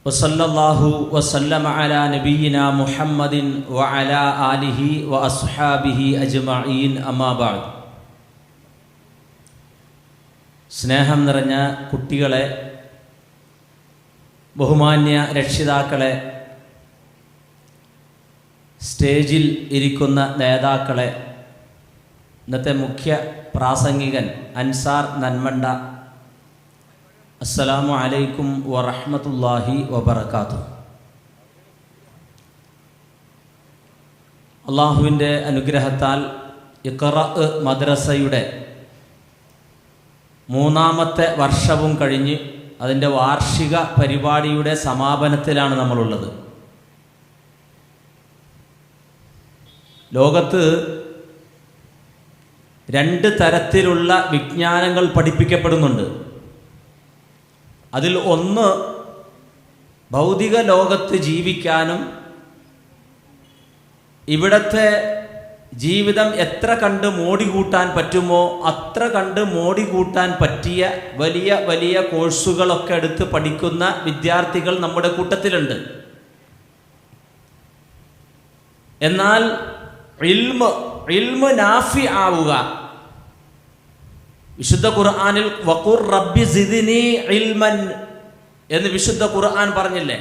വസല്ലല്ലാഹു വസല്ലമ അലാ നബിയിനാ മുഹമ്മദിൻ വഅലാ ആലിഹി വഅസ്ഹാബിഹി അജ്മഈൻ അമ്മാ ബഅദ്. സ്നേഹം നിറഞ്ഞ കുട്ടികളെ, ബഹുമാന്യ രക്ഷിതാക്കളെ, സ്റ്റേജിൽ ഇരിക്കുന്ന നേതാക്കളെ, ഇന്നത്തെ മുഖ്യ പ്രാസംഗികൻ അൻസാർ നന്മണ്ട, അസ്സലാമു അലൈക്കും വറഹ്മത്തുള്ളാഹി വബറകാതുഹു. അള്ളാഹുവിൻ്റെ അനുഗ്രഹത്താൽ ഇഖ്റ മദ്രസയുടെ 3ാമത്തെ വർഷവും കഴിഞ്ഞ് അതിൻ്റെ വാർഷിക പരിപാടിയുടെ സമാപനത്തിലാണ് നമ്മളുള്ളത്. ലോകത്ത് 2 തരത്തിലുള്ള വിജ്ഞാനങ്ങൾ പഠിപ്പിക്കപ്പെടുന്നുണ്ട്. അതിൽ ഒന്ന് ഭൗതിക ലോകത്ത് ജീവിക്കാനും ഇവിടത്തെ ജീവിതം എത്ര കണ്ട് മോടി കൂട്ടാൻ പറ്റുമോ അത്ര കണ്ട് മോടി കൂട്ടാൻ പറ്റിയ വലിയ വലിയ കോഴ്സുകളൊക്കെ എടുത്ത് പഠിക്കുന്ന വിദ്യാർത്ഥികൾ നമ്മുടെ കൂട്ടത്തിലുണ്ട്. എന്നാൽ ഇൽമ് നാഫി ആവുക, വിശുദ്ധ ഖുർആനിൽ വഖുർ റബ്ബി സിദ്നി ഇൽമൻ എന്ന് വിശുദ്ധ ഖുർആൻ പറഞ്ഞില്ലേ?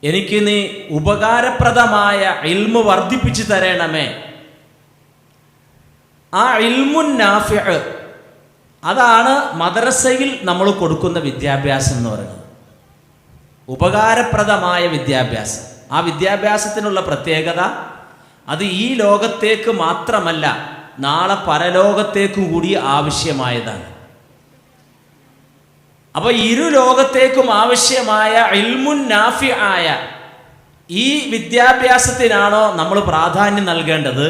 എനിക്ക് നീ ഉപകാരപ്രദമായ ഇൽമു വർദ്ധിപ്പിച്ചു തരണമേ. ആ ഇൽമുൻ നാഫി, അതാണ് മദ്രസയിൽ നമ്മൾ കൊടുക്കുന്ന വിദ്യാഭ്യാസം എന്ന് പറയുന്നത്. ഉപകാരപ്രദമായ വിദ്യാഭ്യാസം. ആ വിദ്യാഭ്യാസത്തിനുള്ള പ്രത്യേകത അത് ഈ ലോകത്തേക്ക് മാത്രമല്ല, നാളെ പരലോകത്തേക്കും കൂടി ആവശ്യമായതാണ്. അപ്പോൾ ഇരു ലോകത്തേക്കും ആവശ്യമായ ഇൽമുൻ നാഫി ആയ ഈ വിദ്യാഭ്യാസത്തിനാണോ നമ്മൾ പ്രാധാന്യം നൽകേണ്ടത്?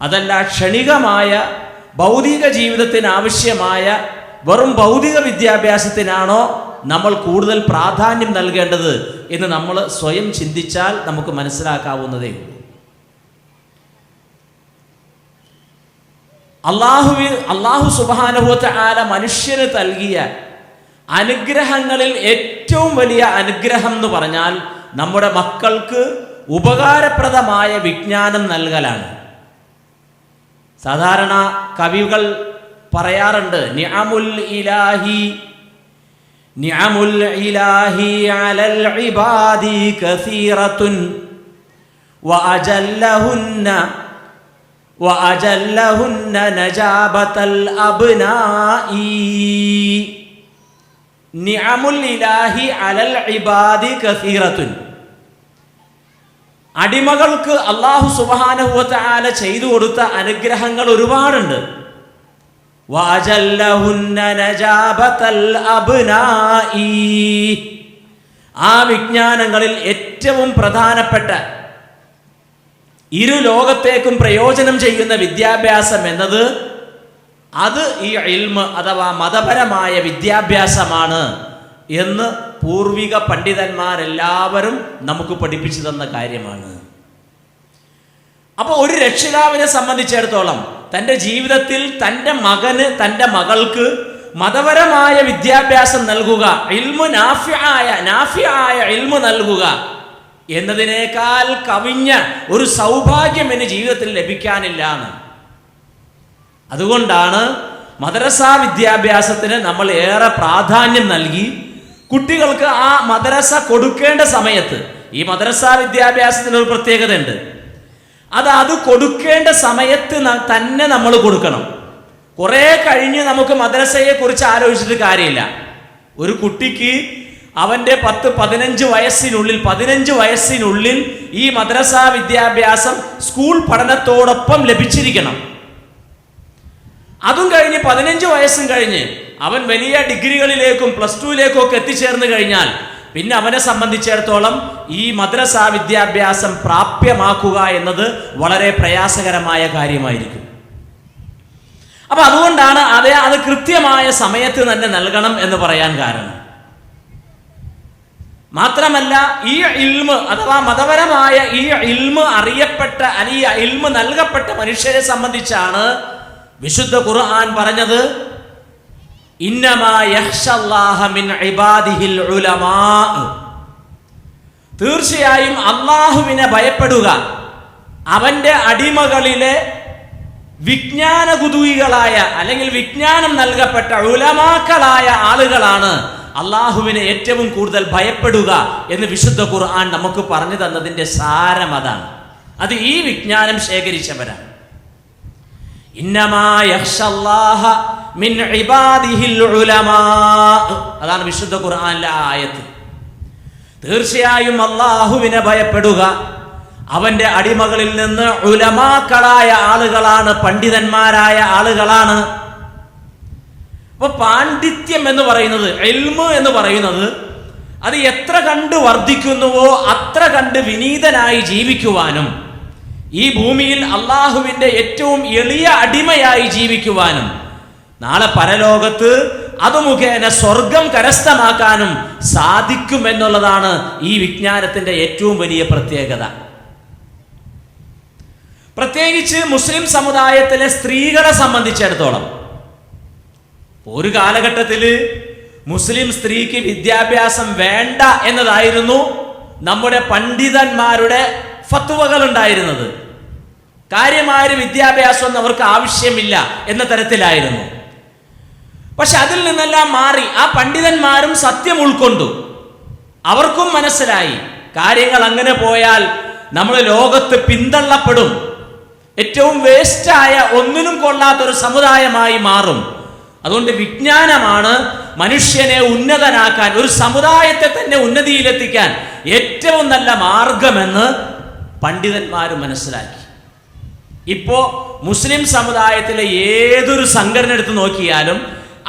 അതല്ല ക്ഷണികമായ ഭൗതിക ജീവിതത്തിന് ആവശ്യമായ വെറും ഭൗതിക വിദ്യാഭ്യാസത്തിനാണോ നമ്മൾ കൂടുതൽ പ്രാധാന്യം നൽകേണ്ടത് എന്ന് നമ്മൾ സ്വയം ചിന്തിച്ചാൽ നമുക്ക് മനസ്സിലാക്കാവുന്നതേ ഉള്ളൂ. അള്ളാഹു സുബ്ഹാനഹു വ തആല മനുഷ്യന് നൽകിയ അനുഗ്രഹങ്ങളിൽ ഏറ്റവും വലിയ അനുഗ്രഹം എന്ന് പറഞ്ഞാൽ നമ്മുടെ മക്കൾക്ക് ഉപകാരപ്രദമായ വിജ്ഞാനം നൽകലാണ്. സാധാരണ കവികൾ പറയാറുണ്ട്, നിഅമുൽ ഇലാഹി അലൽ ഇബാദി കസീറത്തുൻ വഅജല്ലഹുന്ന നജാബത്തൽ അബ്നാഇ. നിഅമുൽ ഇലാഹി അലൽ ഇബാദി കസീറത്തുൻ. അടിമകൾക്ക് അല്ലാഹു സുബ്ഹാനഹു വ തആല ചെയ്തു കൊടുത്ത അനുഗ്രഹങ്ങൾ ഒരുപാടുണ്ട്. വഅജല്ലഹുന്ന നജാബത്തൽ അബ്നാഇ. ആ വിജ്ഞാനങ്ങളിൽ ഏറ്റവും പ്രധാനപ്പെട്ട ഇരു ലോകത്തേക്കും പ്രയോജനം ചെയ്യുന്ന വിദ്യാഭ്യാസം എന്നത് അത് ഈ ഇൽമ് അഥവാ മതപരമായ വിദ്യാഭ്യാസമാണ് എന്ന് പൂർവിക പണ്ഡിതന്മാരെല്ലാവരും നമുക്ക് പഠിപ്പിച്ചു തന്ന കാര്യമാണ്. അപ്പോൾ ഒരു രക്ഷിതാവിനെ സംബന്ധിച്ചിടത്തോളം തൻ്റെ ജീവിതത്തിൽ തൻ്റെ മകന്, തൻ്റെ മകൾക്ക് മതപരമായ വിദ്യാഭ്യാസം നൽകുക, ഇൽമു നാഫിയായ ഇൽമു നൽകുക എന്നതിനേക്കാൾ കവിഞ്ഞ ഒരു സൗഭാഗ്യം എന്റെ ജീവിതത്തിൽ ലഭിക്കാനില്ല എന്ന്. അതുകൊണ്ടാണ് മദ്രസാ വിദ്യാഭ്യാസത്തിന് നമ്മൾ ഏറെ പ്രാധാന്യം നൽകി കുട്ടികൾക്ക് ആ മദ്രസ കൊടുക്കേണ്ട സമയത്ത്, ഈ മദ്രസാ വിദ്യാഭ്യാസത്തിന് ഒരു പ്രത്യേകത ഉണ്ട്, അത് കൊടുക്കേണ്ട സമയത്ത് തന്നെ നമ്മൾ കൊടുക്കണം. കുറെ കഴിഞ്ഞ് നമുക്ക് മദ്രസയെ കുറിച്ച് ആലോചിച്ചിട്ട് കാര്യമില്ല. ഒരു കുട്ടിക്ക് അവന്റെ 10-15 വയസ്സിനുള്ളിൽ ഈ മദ്രസാ വിദ്യാഭ്യാസം സ്കൂൾ പഠനത്തോടൊപ്പം ലഭിച്ചിരിക്കണം. അതും കഴിഞ്ഞ് 15 വയസ്സും കഴിഞ്ഞ് അവൻ വലിയ ഡിഗ്രികളിലേക്കും +2ലേക്കും ഒക്കെ എത്തിച്ചേർന്ന് കഴിഞ്ഞാൽ പിന്നെ അവനെ സംബന്ധിച്ചിടത്തോളം ഈ മദ്രസാ വിദ്യാഭ്യാസം പ്രാപ്യമാക്കുക എന്നത് വളരെ പ്രയാസകരമായ കാര്യമായിരിക്കും. അപ്പൊ അതുകൊണ്ടാണ് അത് കൃത്യമായ സമയത്ത് തന്നെ നൽകണം എന്ന് പറയാൻ കാരണം. മാത്രമല്ല, ഈ ഇൽമ് അഥവാ മതപരമായ ഈ ഇൽമ് അറിയപ്പെട്ട അല്ലെങ്കിൽ ഇൽമ് നൽകപ്പെട്ട മനുഷ്യരെ സംബന്ധിച്ചാണ് വിശുദ്ധ ഖുർആൻ പറഞ്ഞത്, ഇന്നമാ യഖ്ശല്ലാഹ മിൻ ഇബാദിഹിൽ ഉലമാ, തീർച്ചയായും അള്ളാഹുവിനെ ഭയപ്പെടുക അവന്റെ അടിമകളിലെ വിജ്ഞാനകുതുകികളായ അല്ലെങ്കിൽ വിജ്ഞാനം നൽകപ്പെട്ട ഉലമാക്കളായ ആളുകളാണ് അള്ളാഹുവിനെ ഏറ്റവും കൂടുതൽ ഭയപ്പെടുക എന്ന് വിശുദ്ധ ഖുർആൻ നമുക്ക് പറഞ്ഞു തന്നതിന്റെ സാരം അതാണ്. അത് ഈ വിജ്ഞാനം ശേഖരിച്ചവരാണ്. ഇന്നമാ യഖ്ശല്ലാഹ മിൻ ഇബാദിഹിൽ ഉലമാ, അതാണ് വിശുദ്ധ ഖുർആനിലെ ആയത്ത്. തീർച്ചയായും അള്ളാഹുവിനെ ഭയപ്പെടുക അവന്റെ അടിമകളിൽ നിന്ന് ഉലമാക്കളായ ആളുകളാണ്, പണ്ഡിതന്മാരായ ആളുകളാണ്. അപ്പൊ പാണ്ഡിത്യം എന്ന് പറയുന്നത്, ഇൽമ് എന്ന് പറയുന്നത്, അത് എത്ര കണ്ട് വർദ്ധിക്കുന്നുവോ അത്ര കണ്ട് വിനീതനായി ജീവിക്കുവാനും ഈ ഭൂമിയിൽ അള്ളാഹുവിന്റെ ഏറ്റവും എളിയ അടിമയായി ജീവിക്കുവാനും നാളെ പരലോകത്ത് അത് മുഖേന സ്വർഗം കരസ്ഥമാക്കാനും സാധിക്കും എന്നുള്ളതാണ് ഈ വിജ്ഞാനത്തിന്റെ ഏറ്റവും വലിയ പ്രത്യേകത. പ്രത്യേകിച്ച് മുസ്ലിം സമുദായത്തിലെ സ്ത്രീകളെ സംബന്ധിച്ചിടത്തോളം ഒരു കാലഘട്ടത്തിൽ മുസ്ലിം സ്ത്രീക്ക് വിദ്യാഭ്യാസം വേണ്ട എന്നതായിരുന്നു നമ്മുടെ പണ്ഡിതന്മാരുടെ ഫത്വകൾ ഉണ്ടായിരുന്നത്. കാര്യമായ വിദ്യാഭ്യാസം അവർക്ക് ആവശ്യമില്ല എന്ന തരത്തിലായിരുന്നു. പക്ഷെ അതിൽ നിന്നെല്ലാം മാറി ആ പണ്ഡിതന്മാരും സത്യം ഉൾക്കൊണ്ടു. അവർക്കും മനസ്സിലായി കാര്യങ്ങൾ അങ്ങനെ പോയാൽ നമ്മൾ ലോകത്ത് പിന്തള്ളപ്പെടും, ഏറ്റവും വേസ്റ്റായ ഒന്നിനും കൊള്ളാത്തൊരു സമുദായമായി മാറും. അതുകൊണ്ട് വിജ്ഞാനമാണ് മനുഷ്യനെ ഉന്നതനാക്കാൻ, ഒരു സമുദായത്തെ തന്നെ ഉന്നതിയിലെത്തിക്കാൻ ഏറ്റവും നല്ല മാർഗമെന്ന് പണ്ഡിതന്മാർ മനസ്സിലാക്കി. ഇപ്പോ മുസ്ലിം സമുദായത്തിലെ ഏതൊരു സംഘടന എടുത്ത് നോക്കിയാലും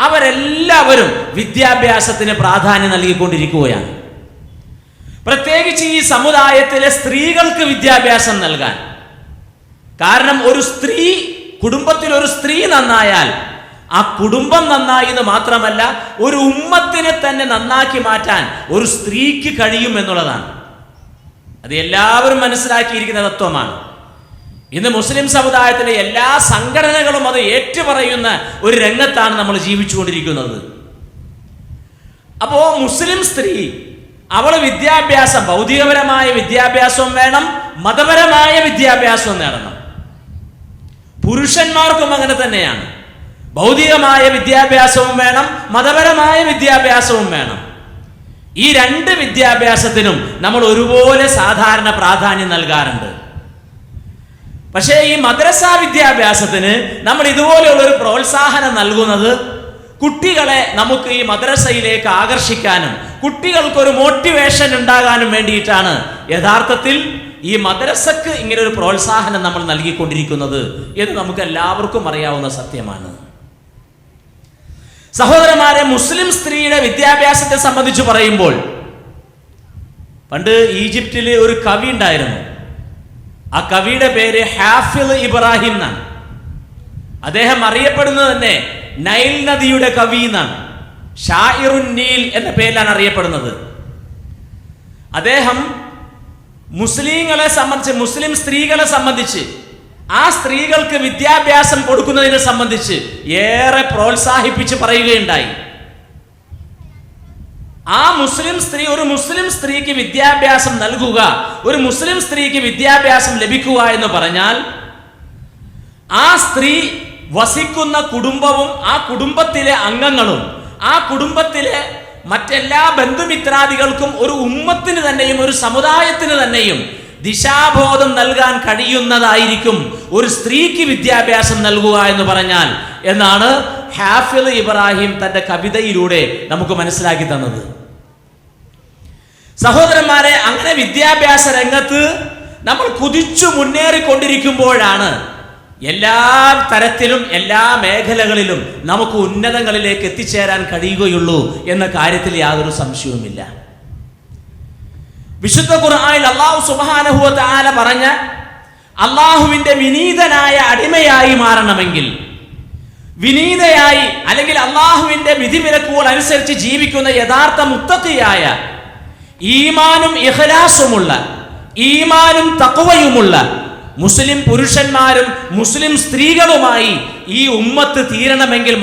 അവരെല്ലാവരും വിദ്യാഭ്യാസത്തിന് പ്രാധാന്യം നൽകിക്കൊണ്ടിരിക്കുകയാണ്. പ്രത്യേകിച്ച് ഈ സമുദായത്തിലെ സ്ത്രീകൾക്ക് വിദ്യാഭ്യാസം നൽകാൻ. കാരണം ഒരു സ്ത്രീ, കുടുംബത്തിൽ ഒരു സ്ത്രീ നന്നായാൽ ആ കുടുംബം നന്നായി എന്ന് മാത്രമല്ല ഒരു ഉമ്മത്തിനെ തന്നെ നന്നാക്കി മാറ്റാൻ ഒരു സ്ത്രീക്ക് കഴിയും എന്നുള്ളതാണ്. അത് എല്ലാവരും മനസ്സിലാക്കിയിരിക്കുന്ന തത്വമാണ്. ഇന്ന് മുസ്ലിം സമുദായത്തിലെ എല്ലാ സംഘടനകളും അത് ഏറ്റുപറയുന്ന ഒരു രംഗത്താണ് നമ്മൾ ജീവിച്ചുകൊണ്ടിരിക്കുന്നത്. അപ്പോ മുസ്ലിം സ്ത്രീ അവള് വിദ്യാഭ്യാസം, ഭൗതികപരമായ വിദ്യാഭ്യാസവും വേണം, മതപരമായ വിദ്യാഭ്യാസവും നേടണം. പുരുഷന്മാർക്കും അങ്ങനെ തന്നെയാണ്. ഭൗതികമായ വിദ്യാഭ്യാസവും വേണം, മതപരമായ വിദ്യാഭ്യാസവും വേണം. ഈ രണ്ട് വിദ്യാഭ്യാസത്തിനും നമ്മൾ ഒരുപോലെ സാധാരണ പ്രാധാന്യം നൽകാറുണ്ട്. പക്ഷേ ഈ മദ്രസ വിദ്യാഭ്യാസത്തിന് നമ്മൾ ഇതുപോലെയുള്ള ഒരു പ്രോത്സാഹനം നൽകുന്നത് കുട്ടികളെ നമുക്ക് ഈ മദ്രസയിലേക്ക് ആകർഷിക്കാനും കുട്ടികൾക്കൊരു മോട്ടിവേഷൻ ഉണ്ടാകാനും വേണ്ടിയിട്ടാണ് യഥാർത്ഥത്തിൽ ഈ മദ്രസക്ക് ഇങ്ങനെ ഒരു പ്രോത്സാഹനം നമ്മൾ നൽകിക്കൊണ്ടിരിക്കുന്നത് എന്ന് നമുക്ക് എല്ലാവർക്കും അറിയാവുന്ന സത്യമാണ്. സഹോദരന്മാരെ, മുസ്ലിം സ്ത്രീയുടെ വിദ്യാഭ്യാസത്തെ സംബന്ധിച്ച് പറയുമ്പോൾ പണ്ട് ഈജിപ്തിൽ ഒരു കവി ഉണ്ടായിരുന്നു. ആ കവിയുടെ പേര് ഹാഫിള് ഇബ്രാഹിം എന്നാണ്. അദ്ദേഹം അറിയപ്പെടുന്നത് തന്നെ നൈൽ നദിയുടെ കവി എന്നാണ്. ഷാഇറുൻ നീൽ എന്ന പേരിലാണ് അറിയപ്പെടുന്നത്. അദ്ദേഹം മുസ്ലിങ്ങളെ സംബന്ധിച്ച്, മുസ്ലിം സ്ത്രീകളെ സംബന്ധിച്ച്, ആ സ്ത്രീകൾക്ക് വിദ്യാഭ്യാസം കൊടുക്കുന്നതിനെ സംബന്ധിച്ച് ഏറെ പ്രോത്സാഹിപ്പിച്ച് പറയുകയുണ്ടായി. ആ മുസ്ലിം സ്ത്രീ, ഒരു മുസ്ലിം സ്ത്രീക്ക് വിദ്യാഭ്യാസം നൽകുക, ഒരു മുസ്ലിം സ്ത്രീക്ക് വിദ്യാഭ്യാസം ലഭിക്കുക എന്ന് പറഞ്ഞാൽ ആ സ്ത്രീ വസിക്കുന്ന കുടുംബവും ആ കുടുംബത്തിലെ അംഗങ്ങളും ആ കുടുംബത്തിലെ മറ്റെല്ലാ ബന്ധുമിത്രാദികൾക്കും ഒരു ഉമ്മത്തിന് തന്നെയും ഒരു സമുദായത്തിന് തന്നെയും ദിശാബോധം നൽകാൻ കഴിയുന്നതായിരിക്കും ഒരു സ്ത്രീക്ക് വിദ്യാഭ്യാസം നൽകുക എന്ന് പറഞ്ഞാൽ എന്നാണ് ഹാഫിള് ഇബ്രാഹിം തന്റെ കവിതയിലൂടെ നമുക്ക് മനസ്സിലാക്കി തന്നത്. സഹോദരന്മാരെ, അങ്ങനെ വിദ്യാഭ്യാസ രംഗത്ത് നമ്മൾ കുതിച്ചു മുന്നേറിക്കൊണ്ടിരിക്കുമ്പോഴാണ് എല്ലാ തരത്തിലും എല്ലാ മേഖലകളിലും നമുക്ക് ഉന്നതങ്ങളിലേക്ക് എത്തിച്ചേരാൻ കഴിയുകയുള്ളൂ എന്ന കാര്യത്തിൽ യാതൊരു സംശയവുമില്ല. വിശുദ്ധ ഖുർആനിൽ അല്ലാഹു സുബ്ഹാനഹു വ തആല പറഞ്ഞ അള്ളാഹുവിന്റെ വിനീതനായ അടിമയായി മാറണമെങ്കിൽ, വിനീതയായി അല്ലെങ്കിൽ അള്ളാഹുവിന്റെ വിധിവിലക്കുകൾ അനുസരിച്ച് ജീവിക്കുന്ന യഥാർത്ഥ മുത്തഖിയായ, ഈമാനും ഇഖ്ലാസുമുള്ള, ഈമാനും തഖ്വയുമുള്ള മുസ്ലിം പുരുഷന്മാരും മുസ്ലിം സ്ത്രീകളുമായി ഈ ഉമ്മത്ത് തീരണമെങ്കിൽ,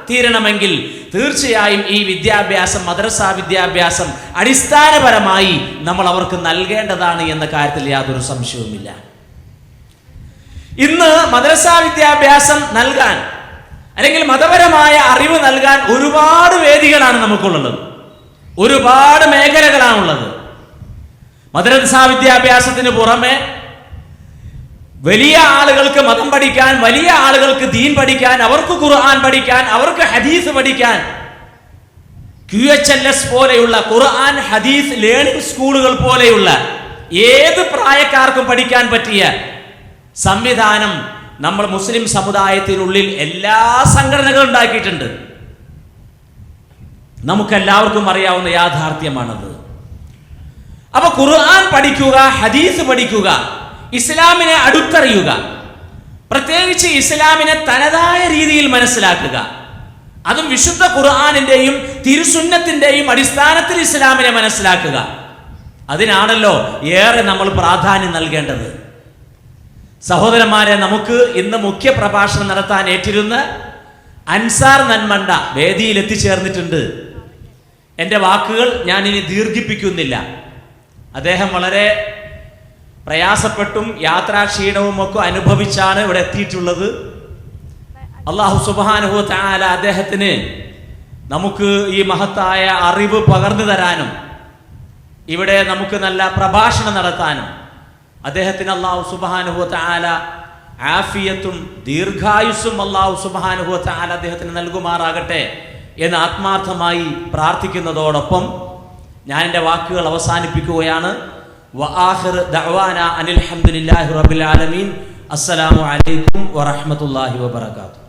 തീരണമെങ്കിൽ തീർച്ചയായും ഈ വിദ്യാഭ്യാസം, മദ്രസ വിദ്യാഭ്യാസം അടിസ്ഥാനപരമായി നമ്മൾ അവർക്ക് നൽകേണ്ടതാണ് എന്ന കാര്യത്തിൽ യാതൊരു സംശയവുമില്ല. ഇന്ന് മദ്രസ വിദ്യാഭ്യാസം നൽകാൻ അല്ലെങ്കിൽ മതപരമായ അറിവ് നൽകാൻ ഒരുപാട് വേദികളാണ് നമുക്കുള്ളത്, ഒരുപാട് മേഖലകളാണുള്ളത്. മദ്രസ വിദ്യാഭ്യാസത്തിന് പുറമെ വലിയ ആളുകൾക്ക് മതം പഠിക്കാൻ, വലിയ ആളുകൾക്ക് ദീൻ പഠിക്കാൻ, അവർക്ക് ഖുർആൻ പഠിക്കാൻ, അവർക്ക് ഹദീസ് പഠിക്കാൻ QHLS പോലെയുള്ള ഖുർആൻ ഹദീസ് ലേണിംഗ് സ്കൂളുകൾ പോലെയുള്ള ഏത് പ്രായക്കാർക്കും പഠിക്കാൻ പറ്റിയ സംവിധാനം നമ്മൾ മുസ്ലിം സമുദായത്തിനുള്ളിൽ എല്ലാ സംഘടനകളും ഉണ്ടാക്കിയിട്ടുണ്ട്. നമുക്കെല്ലാവർക്കും അറിയാവുന്ന യാഥാർത്ഥ്യമാണത്. അപ്പൊ ഖുർആൻ പഠിക്കുക, ഹദീസ് പഠിക്കുക, ഇസ്ലാമിനെ അടുത്തറിയുക, പ്രത്യേകിച്ച് ഇസ്ലാമിനെ തനതായ രീതിയിൽ മനസ്സിലാക്കുക, അതും വിശുദ്ധ ഖുർആനിന്റെയും തിരുസുന്നത്തിന്റെയും അടിസ്ഥാനത്തിൽ ഇസ്ലാമിനെ മനസ്സിലാക്കുക, അതിനാണല്ലോ ഏറെ നമ്മൾ പ്രാധാന്യം നൽകേണ്ടത്. സഹോദരന്മാരെ, നമുക്ക് ഇന്ന് മുഖ്യ പ്രഭാഷണം നടത്താൻ ഏറ്റിരുന്ന അൻസാർ നന്മണ്ട വേദിയിൽ എത്തിച്ചേർന്നിട്ടുണ്ട്. എൻ്റെ വാക്കുകൾ ഞാൻ ഇനി ദീർഘിപ്പിക്കുന്നില്ല. അദ്ദേഹം വളരെ പ്രയാസപ്പെട്ടും യാത്രാക്ഷീണവും ഒക്കെ അനുഭവിച്ചാണ് ഇവിടെ എത്തിയിട്ടുള്ളത്. അല്ലാഹു സുബ്ഹാനഹു വ തആല അദ്ദേഹത്തിന് നമുക്ക് ഈ മഹത്തായ അറിവ് പകർന്നു തരാനും ഇവിടെ നമുക്ക് നല്ല പ്രഭാഷണം നടത്താനും അദ്ദേഹത്തിന് അല്ലാഹു സുബ്ഹാനഹു വ തആല ആഫിയത്തും ദീർഘായുസ്സും അല്ലാഹു സുബ്ഹാനഹു വ തആല അദ്ദേഹത്തിന് നൽകുമാറാകട്ടെ എന്ന് ആത്മാർത്ഥമായി പ്രാർത്ഥിക്കുന്നതോടൊപ്പം ഞാൻ എൻ്റെ വാക്കുകൾ അവസാനിപ്പിക്കുകയാണ്. വആഖിറു ദഅവാനാ അനിൽ ഹംദുലില്ലാഹി റബ്ബിൽ ആലമീൻ. അസ്സലാമു അലൈക്കും വറഹ്മത്തുള്ളാഹി വബറകാതുഹു.